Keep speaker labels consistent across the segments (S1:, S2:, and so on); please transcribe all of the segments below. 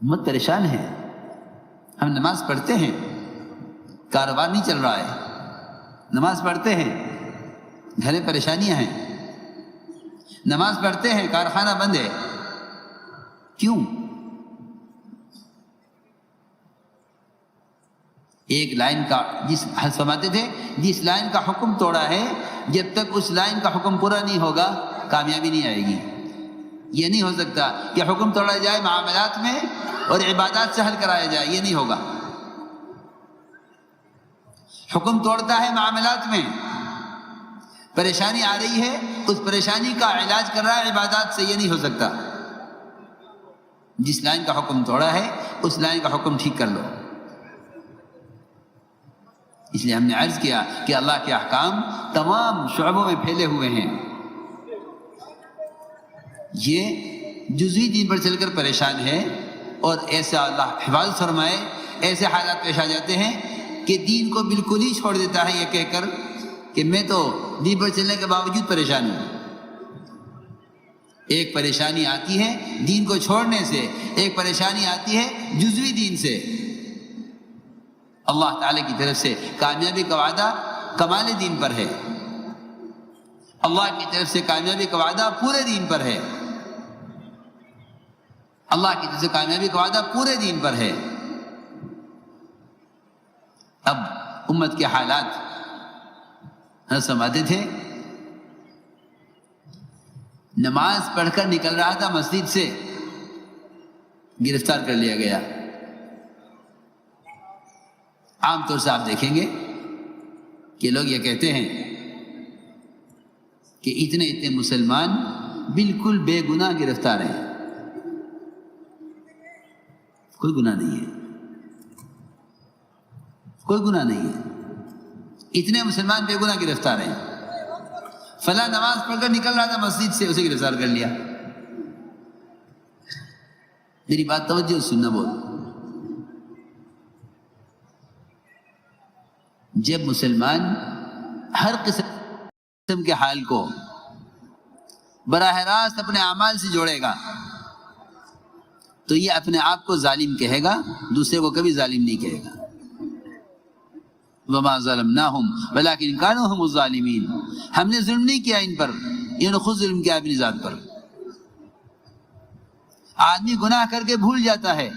S1: امت پریشان ہے. ہم نماز پڑھتے ہیں، کاروبار نہیں چل رہا ہے. نماز پڑھتے ہیں، گھر میں پریشانیاں ہیں. نماز پڑھتے ہیں، کارخانہ بند ہے. کیوں؟ ایک لائن کا فرماتے تھے جس لائن کا حکم توڑا ہے، جب تک اس لائن کا حکم پورا نہیں ہوگا کامیابی نہیں آئے گی. یہ نہیں ہو سکتا کہ حکم توڑا جائے معاملات میں اور عبادات سے حل کرایا جائے. یہ نہیں ہوگا. حکم توڑتا ہے معاملات میں، پریشانی آ رہی ہے، اس پریشانی کا علاج کر رہا ہے عبادات سے. یہ نہیں ہو سکتا. جس لائن کا حکم توڑا ہے اس لائن کا حکم ٹھیک کر لو. اس لیے ہم نے عرض کیا کہ اللہ کے احکام تمام شعبوں میں پھیلے ہوئے ہیں. یہ جزوی دین پر چل کر پریشان ہے، اور ایسا اللہ حفاظت فرمائے ایسے حالات پیش آ جاتے ہیں کہ دین کو بالکل ہی چھوڑ دیتا ہے یہ کہہ کر کہ میں تو دین پر چلنے کے باوجود پریشان ہوں. ایک پریشانی آتی ہے دین کو چھوڑنے سے، ایک پریشانی آتی ہے جزوی دین سے. اللہ تعالی کی طرف سے کامیابی کا وعدہ کمال دین پر ہے. اللہ کی طرف سے کامیابی کا وعدہ پورے دین پر ہے. اللہ کی طرف سے کامیابی کا وعدہ پورے دین پر ہے. اب امت کے حالات سمجھتے تھے. نماز پڑھ کر نکل رہا تھا مسجد سے، گرفتار کر لیا گیا. عام طور سے آپ دیکھیں گے کہ لوگ یہ کہتے ہیں کہ اتنے مسلمان بالکل بے گناہ گرفتار ہیں. کوئی گناہ نہیں ہے، کوئی گناہ نہیں ہے. اتنے مسلمان بے گناہ گرفتار ہیں. فلاں نماز پڑھ کر نکل رہا تھا مسجد سے، اسے گرفتار کر لیا. میری بات توجہ سننا. بول، جب مسلمان ہر قسم کے حال کو براہ راست اپنے اعمال سے جوڑے گا تو یہ اپنے آپ کو ظالم کہے گا، دوسرے کو کبھی ظالم نہیں کہے گا. وما ظلمناہم ولکن کانوا ھم الظالمین. ہم نے ظلم نہیں کیا ان پر، انہوں نے خود ظلم کیا اپنی ذات پر. آدمی گناہ کر کے بھول جاتا ہے،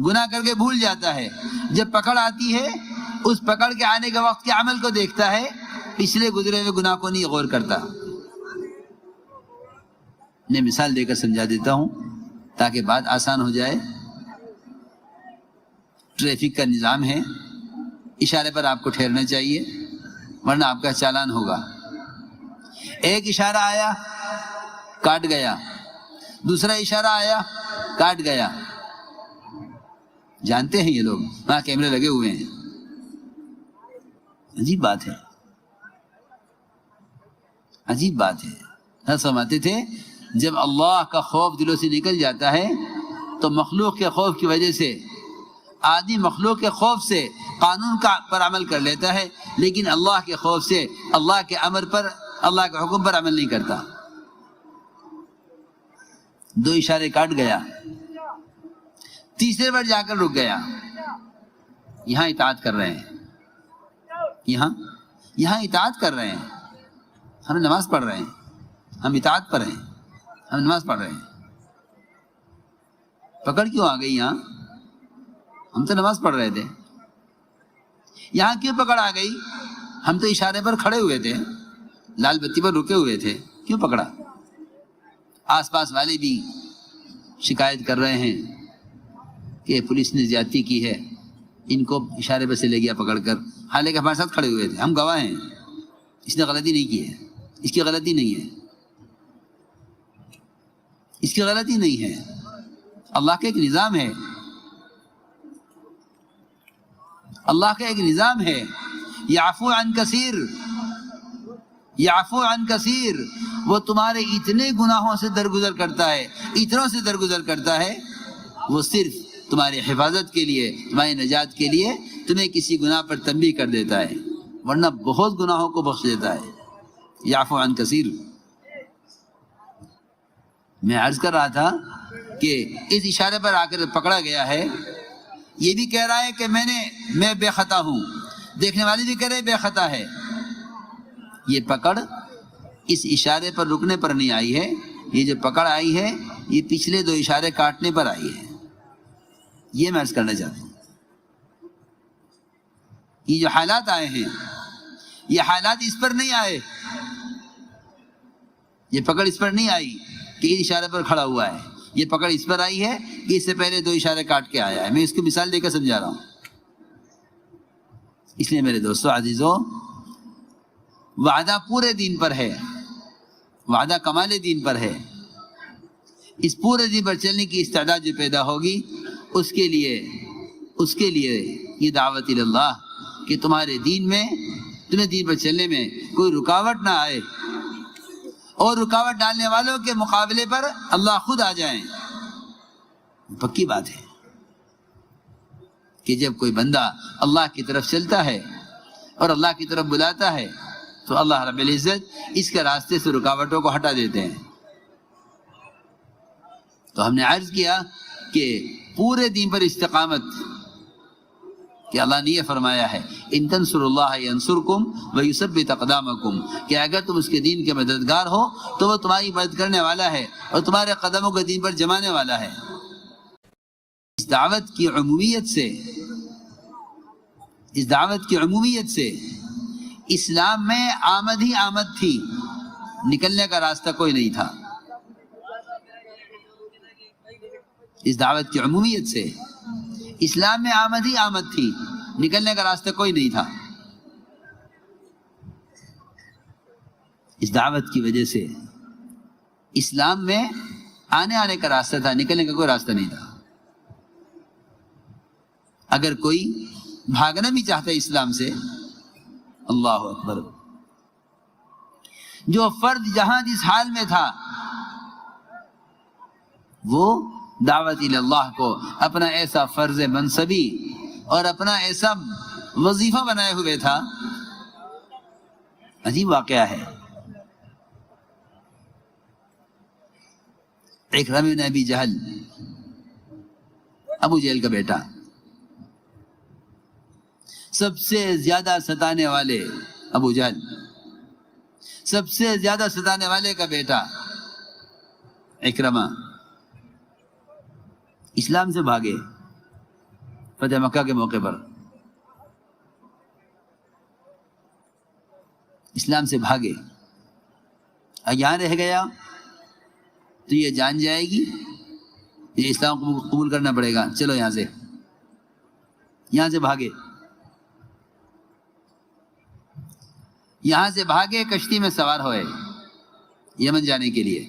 S1: گناہ کر کے بھول جاتا ہے. جب پکڑ آتی ہے اس پکڑ کے آنے کے وقت کے عمل کو دیکھتا ہے، پچھلے گزرے ہوئے گناہ کو نہیں غور کرتا. میں مثال دے کر سمجھا دیتا ہوں تاکہ بات آسان ہو جائے. ٹریفک کا نظام ہے، اشارے پر آپ کو ٹھہرنا چاہیے ورنہ آپ کا چالان ہوگا. ایک اشارہ آیا کاٹ گیا، دوسرا اشارہ آیا کاٹ گیا. جانتے ہیں یہ لوگ، وہاں کیمرے لگے ہوئے ہیں. عجیب بات ہے، عجیب بات ہے. ہر فرماتے تھے جب اللہ کا خوف دلوں سے نکل جاتا ہے تو مخلوق کے خوف کی وجہ سے آدمی مخلوق کے خوف سے قانون پر عمل کر لیتا ہے، لیکن اللہ کے خوف سے اللہ کے امر پر، اللہ کے حکم پر عمل نہیں کرتا. 2 اشارے کاٹ گیا، تیسرے بار جا کر رک گیا. یہاں اطاعت کر رہے ہیں، یہاں اطاعت کر رہے ہیں. ہم نماز پڑھ رہے ہیں، ہم اطاعت پر ہیں، ہم نماز پڑھ رہے ہیں. پکڑ کیوں آ گئی یہاں؟ ہم تو نماز پڑھ رہے تھے. یہاں کیوں پکڑ آ گئی؟ ہم تو اشارے پر کھڑے ہوئے تھے، لال بتی پر رکے ہوئے تھے، کیوں پکڑا؟ آس پاس والے بھی شکایت کر رہے ہیں کہ پولیس نے زیادتی کی ہے، ان کو اشارے پر سے لے گیا پکڑ کر، حالانکہ ہمارے ساتھ کھڑے ہوئے تھے. ہم گواہ ہیں، اس نے غلطی نہیں کی ہے، اس کی غلطی نہیں ہے، اس کی غلطی نہیں ہے. اللہ کا ایک نظام ہے، اللہ کا ایک نظام ہے. یعفو عن کثیر، یعفو عن کثیر. وہ تمہارے اتنے گناہوں سے درگزر کرتا ہے، اتنوں سے درگزر کرتا ہے، وہ صرف تمہاری حفاظت کے لیے، تمہاری نجات کے لیے تمہیں کسی گناہ پر تنبیہ کر دیتا ہے، ورنہ بہت گناہوں کو بخش دیتا ہے. یعفو عن کثیر. میں عرض کر رہا تھا کہ اس اشارے پر آ کر پکڑا گیا ہے، یہ بھی کہہ رہا ہے کہ میں بے خطا ہوں، دیکھنے والے بھی کہہ رہے بے خطا ہے۔ یہ پکڑ اس اشارے پر رکنے پر نہیں آئی ہے، یہ جو پکڑ آئی ہے یہ پچھلے 2 اشارے کاٹنے پر آئی ہے۔ یہ میں عرض کرنا چاہتا ہوں، یہ جو حالات آئے ہیں یہ حالات اس پر نہیں آئے، یہ پکڑ اس پر نہیں آئی کہ اس اشارے پر کھڑا ہوا ہے، یہ پکڑ اس پر آئی ہے کہ اس سے پہلے 2 اشارے کاٹ کے آیا ہے۔ میں اس کی مثال دے کر سمجھا رہا ہوں۔ اس لیے میرے دوستو عزیزو، وعدہ پورے دین پر ہے، وعدہ کمال دین پر ہے۔ اس پورے دین پر چلنے کی استعداد جو پیدا ہوگی، اس کے لیے یہ دعوت اللہ کہ تمہارے دین میں، تمہیں دین پر چلنے میں کوئی رکاوٹ نہ آئے، اور رکاوٹ ڈالنے والوں کے مقابلے پر اللہ خود آ جائیں۔ پکی بات ہے کہ جب کوئی بندہ اللہ کی طرف چلتا ہے اور اللہ کی طرف بلاتا ہے تو اللہ رب العزت اس کے راستے سے رکاوٹوں کو ہٹا دیتے ہیں۔ تو ہم نے عرض کیا کہ پورے دین پر استقامت، کہ اللہ نے یہ فرمایا ہے ان تنصروا اللہ ینصرکم ویثبت اقدامکم، کہ اگر تم اس کے دین کے مددگار ہو تو وہ تمہاری مدد کرنے والا ہے اور تمہارے قدموں کو دین پر جمانے والا ہے۔ اس دعوت کی عمومیت سے اسلام میں آمد ہی آمد تھی، نکلنے کا راستہ کوئی نہیں تھا۔ اس دعوت کی عمومیت سے اسلام میں آمد ہی آمد تھی، نکلنے کا راستہ کوئی نہیں تھا۔ اس دعوت کی وجہ سے اسلام میں آنے کا راستہ تھا، نکلنے کا کوئی راستہ نہیں تھا۔ اگر کوئی بھاگنا بھی چاہتا ہے اسلام سے، اللہ اکبر، جو فرد جہاں جس حال میں تھا وہ دعوت اللہ کو اپنا ایسا فرض منصبی اور اپنا ایسا وظیفہ بنائے ہوئے تھا۔ عجیب واقعہ ہے۔ اکرمہ بن ابی جہل، ابو جہل کا بیٹا، سب سے زیادہ ستانے والے ابو جہل، سب سے زیادہ ستانے والے کا بیٹا اکرمہ اسلام سے بھاگے فتح مکہ کے موقع پر، اسلام سے بھاگے۔ یہاں رہ گیا تو یہ جان جائے گی، یہ اسلام کو قبول کرنا پڑے گا، چلو یہاں سے بھاگے، یہاں سے بھاگے، کشتی میں سوار ہوئے یمن جانے کے لیے۔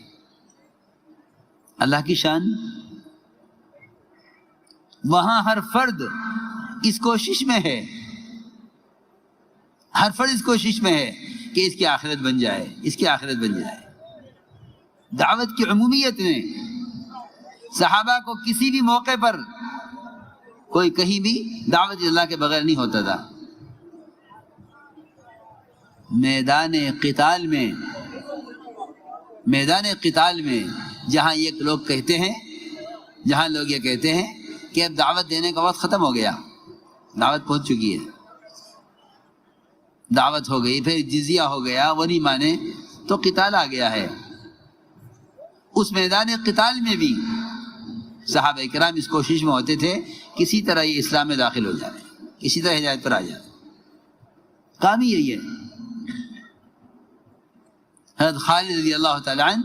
S1: اللہ کی شان، وہاں ہر فرد اس کوشش میں ہے، ہر فرد اس کوشش میں ہے کہ اس کی آخرت بن جائے، اس کی آخرت بن جائے۔ دعوت کی عمومیت نے صحابہ کو کسی بھی موقع پر کوئی کہیں بھی دعوت اللہ کے بغیر نہیں ہوتا تھا۔ میدان قتال میں جہاں لوگ یہ کہتے ہیں کہ اب دعوت دینے کا وقت ختم ہو گیا، دعوت پہنچ چکی ہے، دعوت ہو گئی، پھر جزیہ ہو گیا، وہ نہیں مانے تو قتال آ گیا ہے۔ اس میدان قتال میں بھی صحابہ کرام اس کوشش میں ہوتے تھے کسی طرح یہ اسلام میں داخل ہو جائے، کسی طرح ہدایت پر آ جائے۔ کام ہی یہی ہے۔ حضرت خالد رضی اللہ تعالیٰ عنہ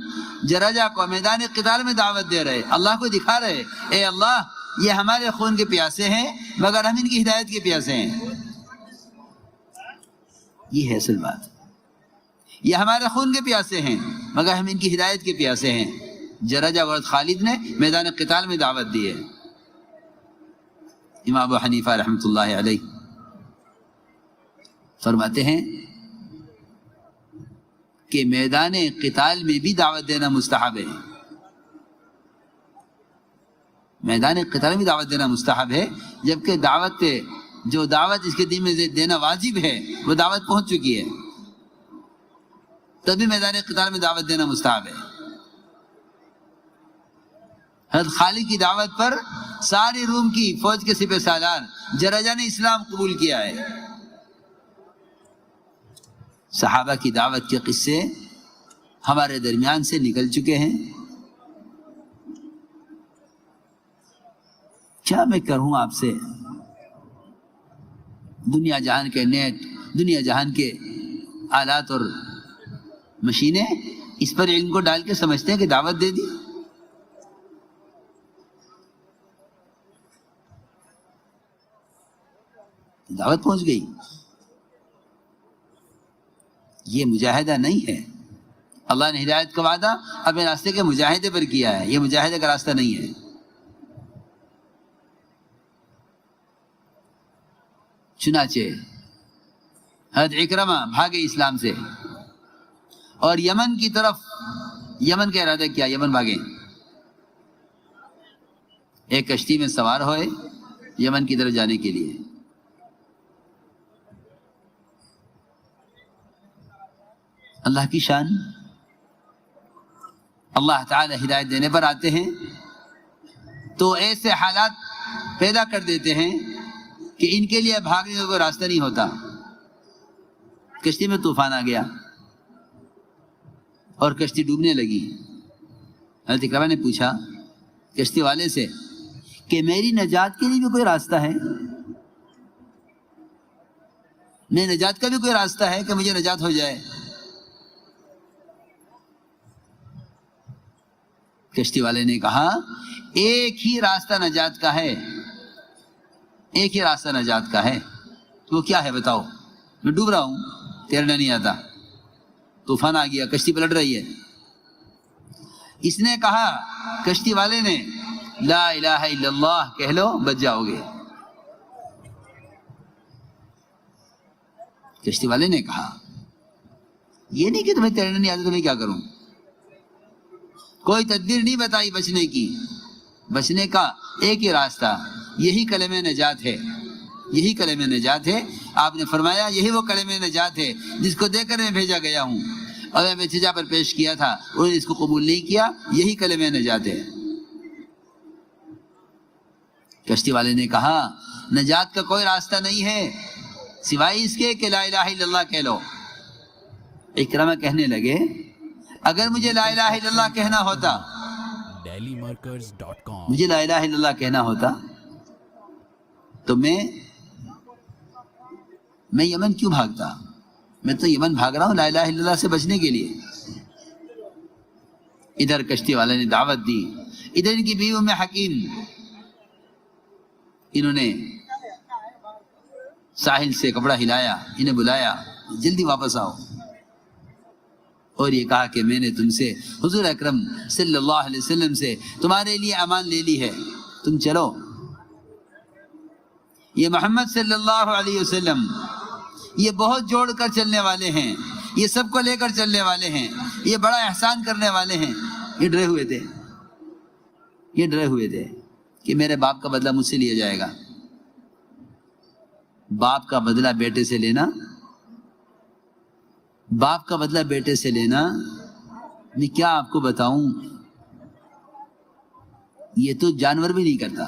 S1: جرجہ کو میدان قتال میں دعوت دے رہے، اللہ کو دکھا رہے، اے اللہ یہ ہمارے خون کے پیاسے ہیں مگر ہم ان کی ہدایت کے پیاسے ہیں۔ یہ ہے اصل بات، یہ ہمارے خون کے پیاسے ہیں مگر ہم ان کی ہدایت کے پیاسے ہیں۔ جرجہ اور خالد نے میدان قتال میں دعوت دی ہے۔ امام ابو حنیفہ رحمۃ اللہ علیہ فرماتے ہیں کہ میدان قتال میں بھی دعوت دینا مستحب ہے، میدان قتال میں دعوت دینا مستحب ہے، جبکہ دعوت اس کے دین میں دینا واجب ہے، وہ دعوت پہنچ چکی ہے، تبھی میدان قتال میں دعوت دینا مستحب ہے۔ حضرت خالد کی دعوت پر ساری روم کی فوج کے سپہ سالار جرجہ نے اسلام قبول کیا ہے۔ صحابہ کی دعوت کے قصے ہمارے درمیان سے نکل چکے ہیں۔ کیا میں کروں آپ سے؟ دنیا جہان کے نیٹ، دنیا جہان کے آلات اور مشینیں اس پر علم کو ڈال کے سمجھتے ہیں کہ دعوت دے دی۔ دعوت پہنچ گئی۔ یہ مجاہدہ نہیں ہے۔ اللہ نے ہدایت کا وعدہ اپنے راستے کے مجاہدے پر کیا ہے، یہ مجاہدے کا راستہ نہیں ہے۔ چنانچہ حضرت اکرمہ بھاگے اسلام سے اور یمن کی طرف، یمن کا ارادہ کیا، یمن بھاگے۔ ایک کشتی میں سوار ہوئے یمن کی طرف جانے کے لیے۔ اللہ کی شان، اللہ تعالی ہدایت دینے پر آتے ہیں تو ایسے حالات پیدا کر دیتے ہیں کہ ان کے لیے بھاگنے کا کوئی راستہ نہیں ہوتا۔ کشتی میں طوفان آ گیا اور کشتی ڈوبنے لگی۔ حضرت اکرمہ نے پوچھا کشتی والے سے کہ میری نجات کے لیے بھی کوئی راستہ ہے؟ میری نجات کا بھی کوئی راستہ ہے کہ مجھے نجات ہو جائے؟ کشتی والے نے کہا ایک ہی راستہ نجات کا ہے، ایک ہی راستہ نجات کا ہے۔ وہ کیا ہے بتاؤ؟ میں ڈوب رہا ہوں، تیرنا نہیں آتا، طوفان آ گیا، کشتی پلٹ رہی ہے۔ اس نے کہا، کشتی والے نے، لا الہ الا اللہ کہہ لو بچ جاؤ گے۔ کشتی والے نے کہا یہ نہیں کہ تمہیں تیرنا نہیں آتا تو میں کیا کروں؟ کوئی تدبیر نہیں بتائی بچنے کی۔ بچنے کا ایک ہی راستہ، یہی کلمہ نجات ہے، یہی کلمہ نجات ہے۔ آپ نے فرمایا یہی وہ کلمہ نجات ہے جس کو دے کر میں بھیجا گیا ہوں، اور میں ارتجا پر پیش کیا تھا، انہوں نے اس کو قبول نہیں کیا، یہی کلمہ نجات ہے۔ کشتی والے نے کہا نجات کا کوئی راستہ نہیں ہے سوائے اس کے کہ لا الہ الا اللہ کہہ لو۔ اکرمہ کہنے لگے اگر مجھے لا الہ الا اللہ کہنا ہوتا، مجھے لا الہ الا اللہ کہنا ہوتا تو میں یمن کیوں بھاگتا؟ میں تو یمن بھاگ رہا ہوں لا الہ الا اللہ سے بچنے کے لیے۔ ادھر کشتی والے نے دعوت دی، ادھر ان کی بیوی ام حکیم، انہوں نے ساحل سے کپڑا ہلایا، انہیں بلایا جلدی واپس آؤ، اور یہ کہا کہ میں نے تم سے حضور اکرم صلی اللہ علیہ وسلم سے تمہارے لیے امان لے لی ہے، تم چلو۔ یہ محمد صلی اللہ علیہ وسلم یہ بہت جوڑ کر چلنے والے ہیں، یہ سب کو لے کر چلنے والے ہیں، یہ بڑا احسان کرنے والے ہیں۔ یہ ڈرے ہوئے تھے، یہ ڈرے ہوئے تھے کہ میرے باپ کا بدلہ مجھ سے لیا جائے گا۔ باپ کا بدلہ بیٹے سے لینا، باپ کا بدلہ بیٹے سے لینا، میں کیا آپ کو بتاؤں، یہ تو جانور بھی نہیں کرتا،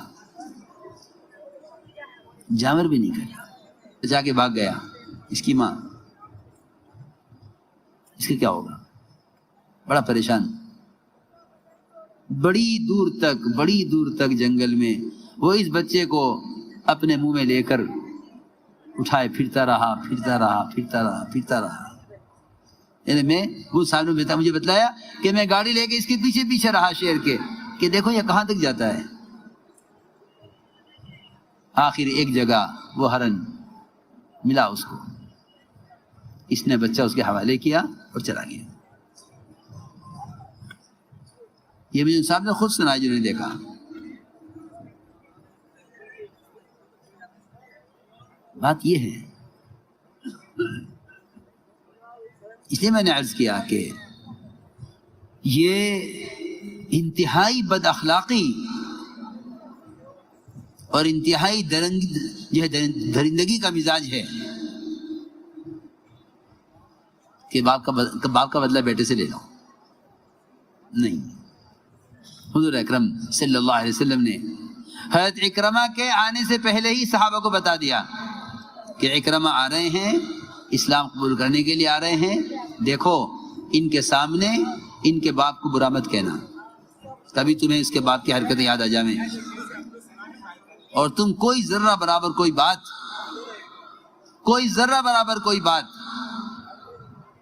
S1: جانور بھی نہیں کرتا۔ جا کے بھاگ گیا اس کی ماں، اس کے کیا ہوگا؟ بڑا پریشان، بڑی دور تک جنگل میں وہ اس بچے کو اپنے منہ میں لے کر اٹھائے پھرتا رہا۔ یعنی میں وہ سامنے بیٹھا، مجھے بتلایا کہ میں گاڑی لے کے اس کے پیچھے رہا شیر کے، کہ دیکھو یہ کہاں تک جاتا ہے۔ آخر ایک جگہ وہ ہرن ملا اس کو، اس نے بچہ اس کے حوالے کیا اور چلا گیا۔ یہ مجھے صاحب نے خود سنا جنہوں نے دیکھا۔ بات یہ ہے، اس لیے میں نے عرض کیا کہ یہ انتہائی بد اخلاقی اور انتہائی درندگی کا مزاج ہے کہ باپ کا بدلہ بیٹے سے لے لو، نہیں۔ حضور اکرم صلی اللہ علیہ وسلم نے حضرت اکرمہ کے آنے سے پہلے ہی صحابہ کو بتا دیا کہ اکرمہ آ رہے ہیں، اسلام قبول کرنے کے لیے آ رہے ہیں، دیکھو ان کے سامنے ان کے باپ کو برا مت کہنا، تبھی تمہیں اس کے باپ کی حرکتیں یاد آ جائیں، اور تم کوئی ذرہ برابر کوئی بات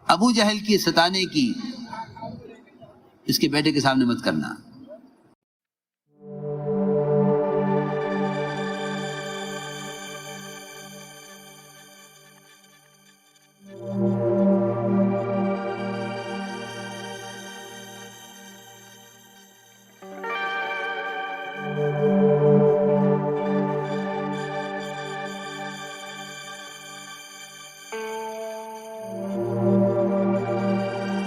S1: ابو جہل کی ستانے کی اس کے بیٹے کے سامنے مت کرنا۔